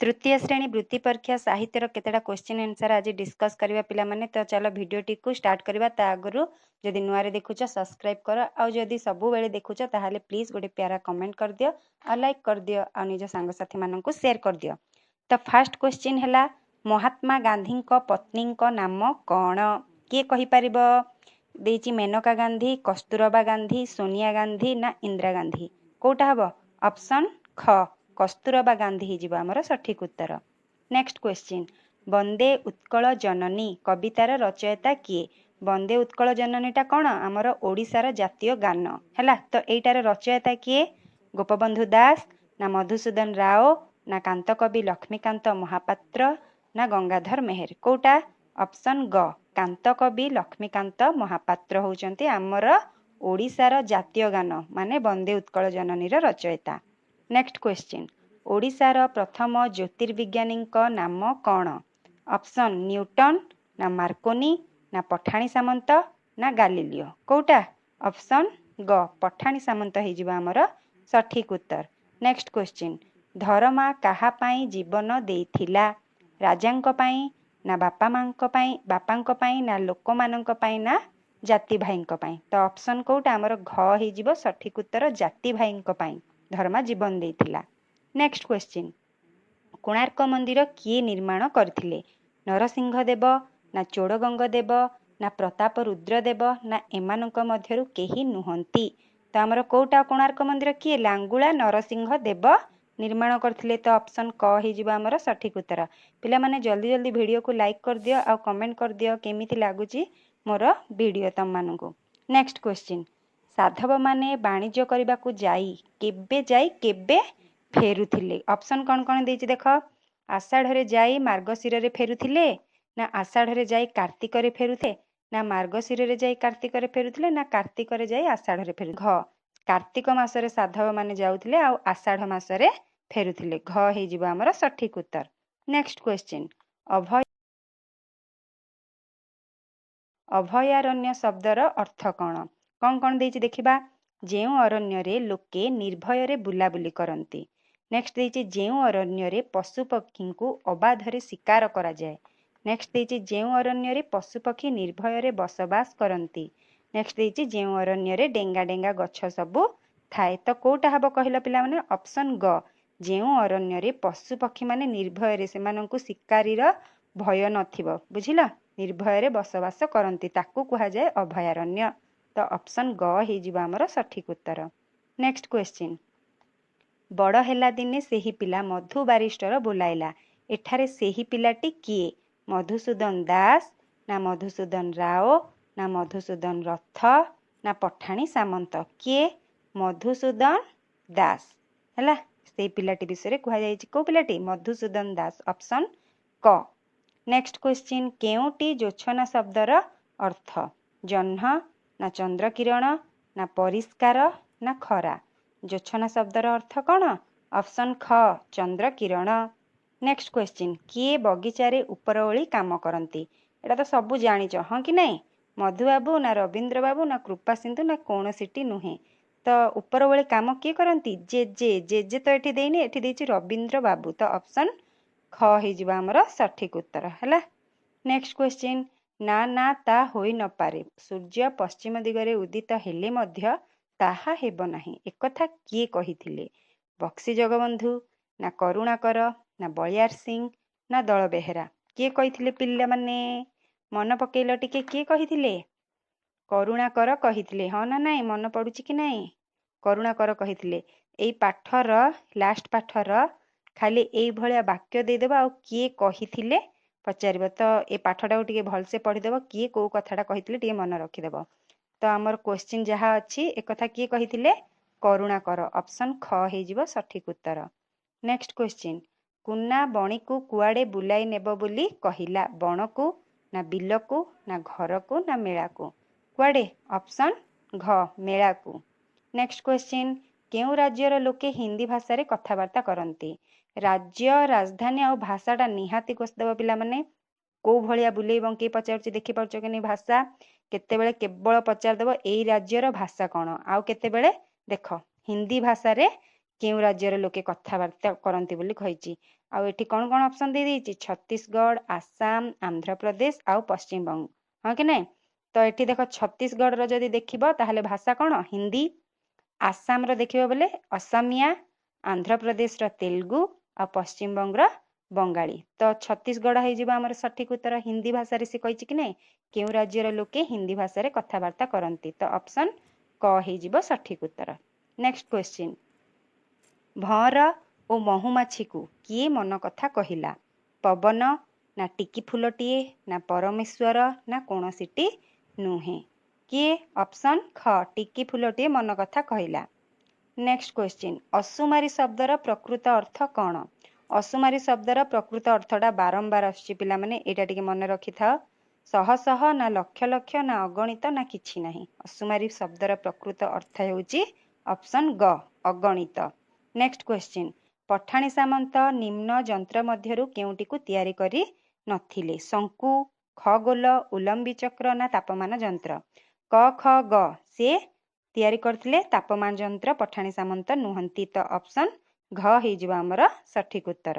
तृतीय श्रेणी वृत्ति परीक्षा साहित्यर केतेटा क्वेश्चन आंसर आज डिस्कस करबा पिला माने। तो चलो वीडियोटी को स्टार्ट करबा। ता आगु जदि नुआरे देखुछ सब्सक्राइब कर आ जदि सबु बेले देखुछ ताहाले प्लीज गोटे प्यारा कमेंट कर दियो आ लाइक कर दियो आ निज संग साथी मानन को शेयर कर दियो। तो फर्स्ट क्वेश्चन हैला महात्मा गांधी को पत्नी को नाम कौन के कहि परिबो? देची मेनका गांधी, कस्तूरबा गांधी, सोनिया गांधी ना इंदिरा गांधी। कोटा हबो? ऑप्शन ख कस्तूरबा गांधी ही जीवा हमर सठिक उत्तर। नेक्स्ट क्वेश्चन वंदे उत्कल जननी कवितार रचयिता किए? वंदे उत्कल जननीटा कौन? आमर ओडिशार जातीय गान हैला। तो एटार रचयिता किए? गोपबंधु दास ना मधुसूदन राव ना कांतकवि लक्ष्मीकांत महापात्र ना गंगाधर मेहेर। कोटा? ऑप्शन ग कांतकवि लक्ष्मीकांत महापात्र होउचंती आमर ओडिशार जातीय गान माने वंदे उत्कल जननीर रचयिता। नेक्स्ट क्वेश्चन ओडिशार प्रथम ज्योतिर्विज्ञानी नाम कौन? ऑप्शन न्यूटन ना मार्कोनी ना पठाणी सामंत ना गालिलियो। कोटा? ऑप्शन ग पठाणी सामंत ही जीवा हमर सठिक उत्तर। नेक्स्ट क्वेश्चन धर्मा काहा पाई जीवन देइथिला? राजांक पाई ना बापा मांक पाई, बापांक पाई ना लोकमानंक पाई ना जाति भाईंक पाई। तो ऑप्शन कोटा हमर घ ही जीवो सठिक उत्तर जाति भाईंक पाई धर्मा जीवन देइथिला। नेक्स्ट क्वेश्चन कोणार्क मंदिर किए निर्माण करथिले? नरसिंह देव ना चोड़गंग देव ना प्रताप रुद्र देव ना एमानंक मध्यरु केही नुहंती। तो हमर कोटा कोणार्क मंदिर किए? लांगुला नरसिंह देव निर्माण करथिले। तो ऑप्शन क ही जीवा हमर सठिक उत्तर। पिला माने जल्दी जल्दी वीडियो को लाइक कर दियो आ कमेंट कर दियो केमिति लागुची मोर वीडियो तम मानंगो। नेक्स्ट क्वेश्चन साधव माने वाणिज्य करबा को जाई केबे फेरुथिले? ऑप्शन कौन कौन देछि देख? आषाढ़ जाई मार्गशीर रे फेरुथिले ना आषाढ़ जाई कार्तिक रे फेरुथे ना मार्गशीर रे जाई कार्तिक रे फेरुथिले ना कार्तिक रे जाई आषाढ़ रे फेरु। घ कार्तिक मासरे साधव माने जाउथिले आ आषाढ़ मासरे फेरुथिले। घ हे जिबा हमर सठिक उत्तर। नेक्स्ट क्वेश्चन अभयारण्य शब्दर अर्थ कौन? कौन कौन देछि देखिबा? जेउ अरण्य रे लोके निर्भय रे बुलाबुली करंती। नेक्स्ट देछि जेउ अरण्य रे पशु पक्षी को अबाधरे शिकार करा जाए। नेक्स्ट देछि जेउ अरण्य रे पशु पक्षी निर्भय रे बसवास करंती। नेक्स्ट देछि जेउ अरण्य रे डेंगा डेंगा गछ सबु थाए। तो कोटा हबो कहिला पिला माने? ऑप्शन ग जेउ अरण्य रे पशु पक्षी माने निर्भय रे सेमानंकु शिकारीर भय नथिबो। बुझिला? निर्भय रे बसवास करंती ताकू कुहा जाए अभयारण्य। तो ऑप्शन ग ही जीवा हमर सठिक उत्तर। नेक्स्ट क्वेश्चन बड़ हेला दिने सेही पिला मधु बारिस्टर बोलाइला। एठारे सेही पिलाटी किए? मधुसूदन दास ना मधुसूदन राव ना मधुसूदन रथ ना पठाणी सामंत। किए? मधुसूदन दास हैला। से पिलाटी विषय कुहा जायछि को पिलाटी? मधुसूदन दास। ऑप्शन क। नेक्स्ट क्वेश्चन केउटी जोछना शब्दर अर्थ? जह्न ना चंद्र किरण ना परिष्कार ना खरा। जोछना शब्दर अर्थ कौन? ऑप्शन ख चंद्र किरण। नेक्स्ट क्वेश्चन किए बगीचारे ऊपर ओली काम करती? एटा तो सबू जानिच हाँ कि नहीं? मधु बाबू ना रवींद्र बाबू ना कृपा सिंधु ना कौन सीटी नुहे। तो ऊपर ओली काम किए करती? जे तो एठी देइनी, एठी देइछि रवींद्र बाबू। तो ऑप्शन ख ही जिबा हमर सठिक उत्तर हैला। नेक्स्ट क्वेश्चन ना ना ता होई न पारे सूर्य पश्चिम दिगरे उदित हेले मध्य ताहा हेब नाही। एकथा किए कहिथिले? बक्सी जगबंधु ना करुणाकर ना बलियार सिंह ना दल बेहेरा। किए कहिथिले पिल्ला माने? मन पकेइल टिके किए कहिथिले? करुणाकर कहिथिले। हाँ ना नहीं मन पड़ुछि कि नहीं? करुणाकर कहिथिले। एई पाठर लास्ट पाठर खाली एई भलिया वाक्य देदेबा आ किए कहिथिले पचारिबो। तो ए पाठटा टिके भलसे पढ़िदेबो किए को कथाटा कहिथिले टिके मन रखिदेबो। तो आमर क्वेश्चन जहाँ अच्छी एक कथा किए कहिथिले? करुणाकर। ऑप्शन ख हे जिवो सठिक उत्तर। नेक्स्ट क्वेश्चन कुना बणीकु कुआडे बुलाई नेबो बोली कहिला? बणकु ना बिलकु ना घरकु ना मेळाकु। कुआडे? ऑप्शन घ मेळाकु। नेक्स्ट क्वेश्चन केउ राज्यर लोके हिंदी भाषा रे कथबार्ता करंती? राज्य राजधानी आ भाषाटा निहाती कोसदेव पिला माने को भलिया बुलेई बंके पचारुछि देखि पारुछ कि नहीं भाषा केतेबेले केवल पचार देव एई राज्यर भाषा कौन आउ केतेबेले देख हिंदी भाषा रे କେଉଁ ରାଜ୍ୟର ଲୋକେ କଥାବାର୍ତ୍ତା କରନ୍ତି ବୋଲି କହିଛି। ଆଉ ଏଠି କ'ଣ କ'ଣ ଅପସନ୍ ଦେଇଦେଇଛି? ଛତିଶଗଡ଼, ଆସାମ, ଆନ୍ଧ୍ରପ୍ରଦେଶ ଆଉ ପଶ୍ଚିମବଙ୍ଗ, ହଁ କି ନାଇଁ? ତ ଏଠି ଦେଖ ଛତିଶଗଡ଼ର ଯଦି ଦେଖିବ ତାହେଲେ ଭାଷା କ'ଣ? ହିନ୍ଦୀ। ଆସାମର ଦେଖିବ ବୋଲେ ଅସମିଆ, ଆନ୍ଧ୍ରପ୍ରଦେଶର ତେଲୁଗୁ ଆଉ ପଶ୍ଚିମବଙ୍ଗର ବଙ୍ଗାଳୀ। ତ ଛତିଶଗଡ଼ ହେଇଯିବ ଆମର ସଠିକ ଉତ୍ତର। ହିନ୍ଦୀ ଭାଷାରେ ସେ କହିଛି କି ନାଇଁ କେଉଁ ରାଜ୍ୟର ଲୋକେ ହିନ୍ଦୀ ଭାଷାରେ କଥାବାର୍ତ୍ତା କରନ୍ତି। ତ ଅପସନ୍ କ ହେଇଯିବ ସଠିକ ଉତ୍ତର। ନେକ୍ସଟ କ୍ୱେଶ୍ଚିନ୍, ଭଁର ଓ ମହୁମାଛିକୁ କିଏ ମନ କଥା କହିଲା? ପବନ, ନା ଟିକି ଫୁଲଟିଏ, ନା ପରମେଶ୍ୱର, ନା କୌଣସିଟି ନୁହେଁ? କିଏ? ଅପସନ୍ ଖ, ଟିକି ଫୁଲଟିଏ ମନ କଥା କହିଲା। ନେକ୍ସଟ କ୍ୱେଶ୍ଚିନ୍, ଅସୁମାରୀ ଶବ୍ଦର ପ୍ରକୃତ ଅର୍ଥ କ'ଣ? ଅସୁମାରୀ ଶବ୍ଦର ପ୍ରକୃତ ଅର୍ଥଟା ବାରମ୍ବାର ଆସୁଛି ପିଲାମାନେ, ଏଇଟା ଟିକେ ମନେ ରଖିଥାଅ। ଶହ ଶହ, ନା ଲକ୍ଷ ଲକ୍ଷ, ନା ଅଗଣିତ, ନା କିଛି ନାହିଁ। ଅସୁମାରୀ ଶବ୍ଦର ପ୍ରକୃତ ଅର୍ଥ ହେଉଛି ଅପସନ୍ ଗ, ଅଗଣିତ। ନେକ୍ସଟ କ୍ୱେଶ୍ଚିନ୍, ପଠାଣି ସାମନ୍ତ ନିମ୍ନ ଯନ୍ତ୍ର ମଧ୍ୟରୁ କେଉଁଟିକୁ ତିଆରି କରି ନଥିଲେ? ଶଙ୍କୁ, ଖଗୋଲ, ଉଲମ୍ବୀ ଚକ୍ର, ନା ତାପମାନ ଯନ୍ତ୍ର? କ ଖ ଗ, ସେ ତିଆରି କରିଥିଲେ ତାପମାନ ଯନ୍ତ୍ର, ପଠାଣି ସାମନ୍ତ ନୁହନ୍ତି। ତ ଅପସନ୍ ଘ ହେଇଯିବ ଆମର ସଠିକ ଉତ୍ତର।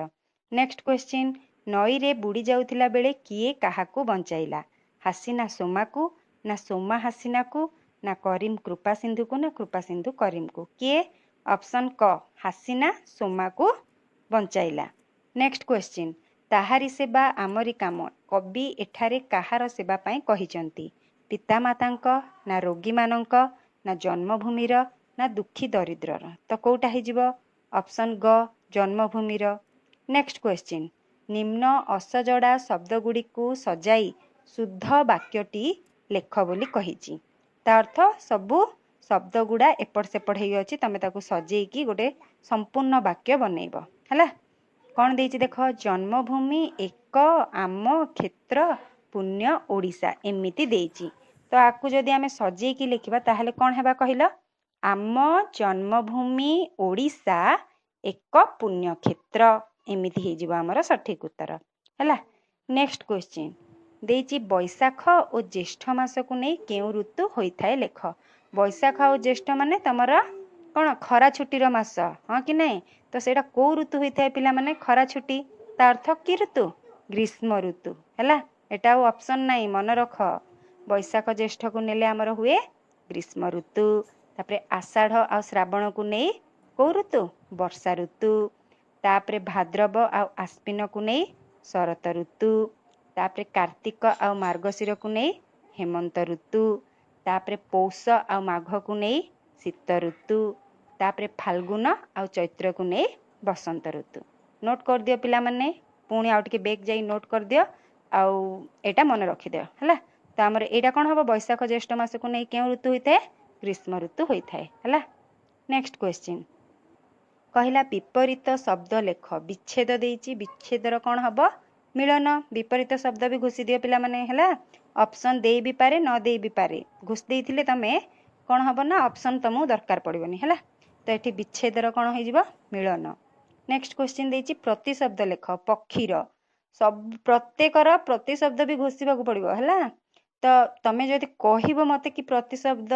ନେକ୍ସଟ କ୍ୱେଶ୍ଚିନ୍, ନଈରେ ବୁଡ଼ି ଯାଉଥିଲା ବେଳେ କିଏ କାହାକୁ ବଞ୍ଚାଇଲା? ହାସିନା ସୋମାକୁ, ନା ସୋମା ହାସିନାକୁ, ନା କରିମ୍ କୃପା ସିନ୍ଧୁକୁ, ନା କୃପା ସିନ୍ଧୁ କରିମ୍କୁ? କିଏ? ଅପସନ୍ କ, ହାସିନା ସୋମାକୁ ବଞ୍ଚାଇଲା। ନେକ୍ସଟ କ୍ୱେଶ୍ଚିନ୍, ତାହାରି ସେବା ଆମରି କାମ, କବି ଏଠାରେ କାହାର ସେବା ପାଇଁ କହିଛନ୍ତି? ପିତାମାତାଙ୍କ, ନା ରୋଗୀମାନଙ୍କ, ନା ଜନ୍ମଭୂମିର, ନା ଦୁଃଖୀ ଦରିଦ୍ରର? ତ କୋଉଟା ହେଇଯିବ? ଅପସନ୍ ଗ, ଜନ୍ମଭୂମିର। ନେକ୍ସଟ କ୍ୱେଶ୍ଚିନ୍, ନିମ୍ନ ଅସଜଡ଼ା ଶବ୍ଦଗୁଡ଼ିକୁ ସଜାଇ ଶୁଦ୍ଧ ବାକ୍ୟଟି ଲେଖ ବୋଲି କହିଛି। ତା ଅର୍ଥ ସବୁ ଶବ୍ଦ ଗୁଡ଼ା ଏପଟ ସେପଟ ହେଇକି ଅଛି, ତମେ ତାକୁ ସଜେଇକି ଗୋଟେ ସମ୍ପୂର୍ଣ୍ଣ ବାକ୍ୟ ବନେଇବ ହେଲା। କ'ଣ ଦେଇଛି ଦେଖ, ଜନ୍ମଭୂମି ଏକ ଆମ କ୍ଷେତ୍ର ପୁଣ୍ୟ ଓଡ଼ିଶା, ଏମିତି ଦେଇଛି। ତ ଆକୁ ଯଦି ଆମେ ସଜେଇକି ଲେଖିବା ତାହେଲେ କ'ଣ ହେବା କହିଲ? ଆମ ଜନ୍ମଭୂମି ଓଡ଼ିଶା ଏକ ପୁଣ୍ୟକ୍ଷେତ୍ର, ଏମିତି ହେଇଯିବ ଆମର ସଠିକ ଉତ୍ତର ହେଲା। ନେକ୍ସଟ କ୍ୱେଶ୍ଚିନ୍ ଦେଇଛି, ବୈଶାଖ ଓ ଜ୍ୟେଷ୍ଠ ମାସକୁ ନେଇ କେଉଁ ଋତୁ ହୋଇଥାଏ ଲେଖ? ବୈଶାଖ ଆଉ ଜ୍ୟେଷ୍ଠ ମାନେ ତମର କ'ଣ ଖରା ଛୁଟିର ମାସ, ହଁ କି ନାଇଁ? ତ ସେଇଟା କୋଉ ଋତୁ ହୋଇଥାଏ ପିଲାମାନେ? ଖରା ଛୁଟି। ତା ଅର୍ଥ କି ଋତୁ? ଗ୍ରୀଷ୍ମ ଋତୁ ହେଲା। ଏଟା ଆଉ ଅପସନ୍ ନାହିଁ, ମନେ ରଖ। ବୈଶାଖ ଜ୍ୟେଷ୍ଠକୁ ନେଲେ ଆମର ହୁଏ ଗ୍ରୀଷ୍ମ ଋତୁ। ତାପରେ ଆଷାଢ଼ ଆଉ ଶ୍ରାବଣକୁ ନେଇ କୋଉ ଋତୁ? ବର୍ଷା ଋତୁ। ତାପରେ ଭାଦ୍ରବ ଆଉ ଆଶ୍ୱିନକୁ ନେଇ ଶରତ ଋତୁ। ତାପରେ କାର୍ତ୍ତିକ ଆଉ ମାର୍ଗଶିରକୁ ନେଇ ହେମନ୍ତ ଋତୁ। ତାପରେ ପୌଷ ଆଉ ମାଘକୁ ନେଇ ଶୀତ ଋତୁ। ତାପରେ ଫାଲ୍ଗୁନ ଆଉ ଚୈତ୍ରକୁ ନେଇ ବସନ୍ତ ଋତୁ। ନୋଟ୍ କରିଦିଅ ପିଲାମାନେ, ପୁଣି ଆଉ ଟିକେ ବେକ୍ ଯାଇ ନୋଟ୍ କରିଦିଅ, ଆଉ ଏଇଟା ମନେ ରଖିଦିଅ ହେଲା। ତ ଆମର ଏଇଟା କ'ଣ ହେବ? ବୈଶାଖ ଜ୍ୟେଷ୍ଠ ମାସକୁ ନେଇ କେଉଁ ଋତୁ ହୋଇଥାଏ? ଗ୍ରୀଷ୍ମ ଋତୁ ହୋଇଥାଏ ହେଲା। ନେକ୍ସଟ କ୍ୱେଶ୍ଚିନ୍ କହିଲା, ବିପରୀତ ଶବ୍ଦ ଲେଖ। ବିଚ୍ଛେଦ ଦେଇଛି, ବିଚ୍ଛେଦର କ'ଣ ହେବ? ମିଳନ। ବିପରୀତ ଶବ୍ଦ ବି ଘୋଷି ଦିଅ ପିଲାମାନେ ହେଲା। ଅପସନ୍ ଦେଇ ବି ପାରେ, ନ ଦେଇ ବି ପାରେ। ଘୋଷି ଦେଇଥିଲେ ତମେ କ'ଣ ହେବ ନା ଅପସନ୍ ତମକୁ ଦରକାର ପଡ଼ିବନି ହେଲା। ତ ଏଠି ବିଚ୍ଛେଦର କ'ଣ ହେଇଯିବ? ମିଳନ। ନେକ୍ସଟ କ୍ୱେଶ୍ଚିନ୍ ଦେଇଛି, ପ୍ରତିଶବ୍ଦ ଲେଖ। ପକ୍ଷୀର ପ୍ରତ୍ୟେକର ପ୍ରତିଶବ୍ଦ ବି ଘୋଷିବାକୁ ପଡ଼ିବ ହେଲା। ତ ତମେ ଯଦି କହିବ ମୋତେ କି ପ୍ରତିଶବ୍ଦ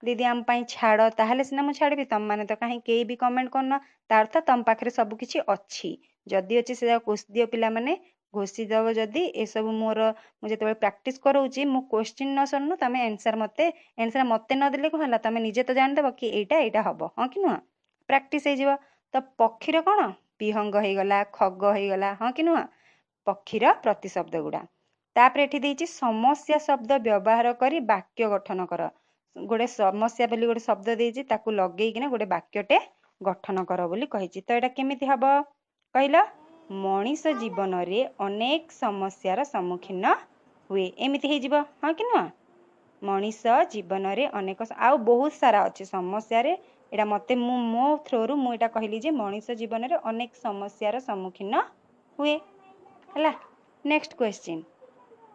ଦିଦି ଆମ ପାଇଁ ଛାଡ଼, ତାହେଲେ ସିନା ମୁଁ ଛାଡ଼ିବି। ତମମାନେ ତ କାହିଁ କେହି ବି କମେଣ୍ଟ କରୁନ, ତା ଅର୍ଥ ତମ ପାଖରେ ସବୁ କିଛି ଅଛି। ଯଦି ଅଛି ସେଟା ଘୋଷି ଦିଅ ପିଲାମାନେ। ଘୋଷି ଦେବ ଯଦି, ଏସବୁ ମୁଁ ଯେତେବେଳେ ପ୍ରାକ୍ଟିସ୍ କରଉଛି, ମୁଁ କ୍ୱେଶ୍ଚିନ୍ ନ ଶୁଣୁନ ତମେ ଆନ୍ସର ମୋତେ ନଦେଲେ କ'ଣ ହେଲା, ତମେ ନିଜେ ତ ଜାଣିଦେବ କି ଏଇଟା ହବ, ହଁ କି ନୁହଁ? ପ୍ରାକ୍ଟିସ୍ ହେଇଯିବ। ତ ପକ୍ଷୀର କ'ଣ? ବିହଙ୍ଗ ହେଇଗଲା, ଖଗ ହେଇଗଲା, ହଁ କି ନୁହଁ? ପକ୍ଷୀର ପ୍ରତିଶବ୍ଦ ଗୁଡ଼ା। ତାପରେ ଏଠି ଦେଇଛି, ସମସ୍ୟା ଶବ୍ଦ ବ୍ୟବହାର କରି ବାକ୍ୟ ଗଠନ କର। ଗୋଟେ ସମସ୍ୟା ବୋଲି ଗୋଟେ ଶବ୍ଦ ଦେଇଛି, ତାକୁ ଲଗେଇକିନା ଗୋଟେ ବାକ୍ୟଟେ ଗଠନ କର ବୋଲି କହିଛି। ତ ଏଇଟା କେମିତି ହବ କହିଲ? ମଣିଷ ଜୀବନରେ ଅନେକ ସମସ୍ୟାର ସମ୍ମୁଖୀନ ହୁଏ, ଏମିତି ହେଇଯିବ, ହଁ କି ନୁହଁ? ମଣିଷ ଜୀବନରେ ଅନେକ, ଆଉ ବହୁତ ସାରା ଅଛି ସମସ୍ୟାରେ। ଏଇଟା ମୋତେ ମୋ ଥ୍ରୋରୁ ମୁଁ ଏଇଟା କହିଲି ଯେ ମଣିଷ ଜୀବନରେ ଅନେକ ସମସ୍ୟାର ସମ୍ମୁଖୀନ ହୁଏ ହେଲା। ନେକ୍ସଟ କ୍ୱେଶ୍ଚିନ୍,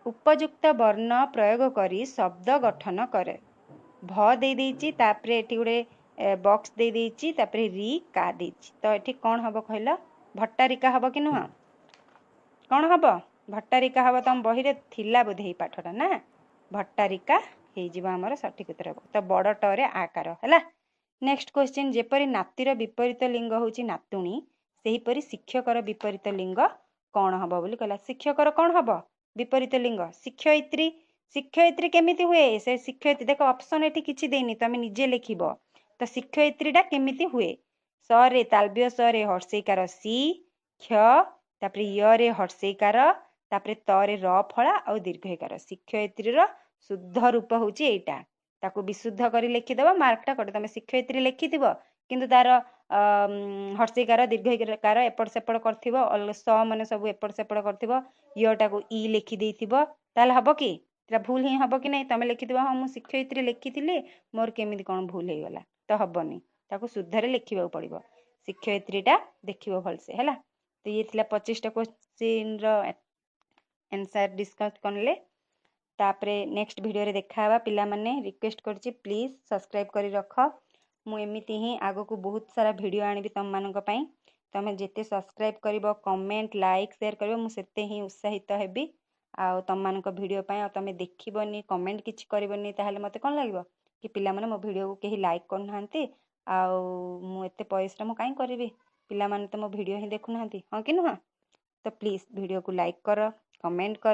ଉପଯୁକ୍ତ ବର୍ଣ୍ଣ ପ୍ରୟୋଗ କରି ଶବ୍ଦ ଗଠନ କରେ। ଭ ଦେଇଛି, ତାପରେ ଏଠି ଗୋଟେ ବକ୍ସ ଦେଇଛି, ତାପରେ ରି କା ଦେଇଛି। ତ ଏଠି କ'ଣ ହବ କହିଲ? ଭଟ୍ଟାରିକା ହବ କି ନୁହଁ? କ'ଣ ହବ? ଭଟ୍ଟାରିକା ହବ। ତମ ବହିରେ ଥିଲା ବୋଧେ ଏଇ ପାଠଟା ନା? ଭଟ୍ଟାରିକା ହେଇଯିବ ଆମର ସଠିକ ଉତ୍ତର। ତ ବଡ଼ ଟରେ ଆକାର ହେଲା। नेक्स्ट क्वेश्चन जेपरी नातीर विपरीत लिंग होची नातुणी सेहीपरि शिक्षकर विपरीत लिंग कौन हब बोली कहला शिक्षकर कौन हब विपरीत लिंग शिक्षयित्री शिक्षयित्री केमिति हुए से शिक्षयित्री देख ऑप्शन एठी किछि देनी तमे निजे लिखिबो तो शिक्षयित्रीटा केमिति हुए सरे तालव्य सरे हर्षेकार सी क्ष तापरे य हर्षेकार तापरे तरे र फळा आ दीर्घकार शिक्षयित्रीर शुद्ध रूप होची एटा ताकू विशुद्ध करी लिखिदेव मार्कटा कटे तुम शिक्षयित्री लिखिथिबो किंतु तार हर्षिकार दीर्घकार एपट सेपट करथिबो स माने सब एपट सेपट करथिबो यटाकू इ लिखि देथिबो ताले हबो कि एटा भूल ही हबो कि नहीं तुम लिखिथिबो हां मु शिक्षयित्री लिखिथिली मोर केमिति कोन भूल हे गला तो हबोनी ताकू शुद्धरे लिखिबा पड़िबो शिक्षयित्रीटा देखिबो भलसे हैला तो ये थिला 25 टा क्वेश्चन रो आंसर डिस्कस करले तापरे नेक्स्ट वीडियो रे देखावा पिला माने रिक्वेस्ट करछि प्लीज सब्सक्राइब करी रख मु एमिति ही आगो को बहुत सारा वीडियो आनिबि तम मानक पई तमे जेते सब्सक्राइब करिवो कमेंट लाइक शेयर करिवो मु सेते ही उत्साहित हेबी आ तम मानक वीडियो पई आ तमे देखिबोनी कमेंट किछि करिवोनी ताहाले मते कोन लागिवो कि पिला माने मो वीडियो को केही लाइक करु नाहंती आ मु एते परिश्रम काई करिवि पिला माने त मो वीडियो ही देखु नाहंती हां कि नुहा तो प्लीज वीडियो को लाइक कर कमेंट कर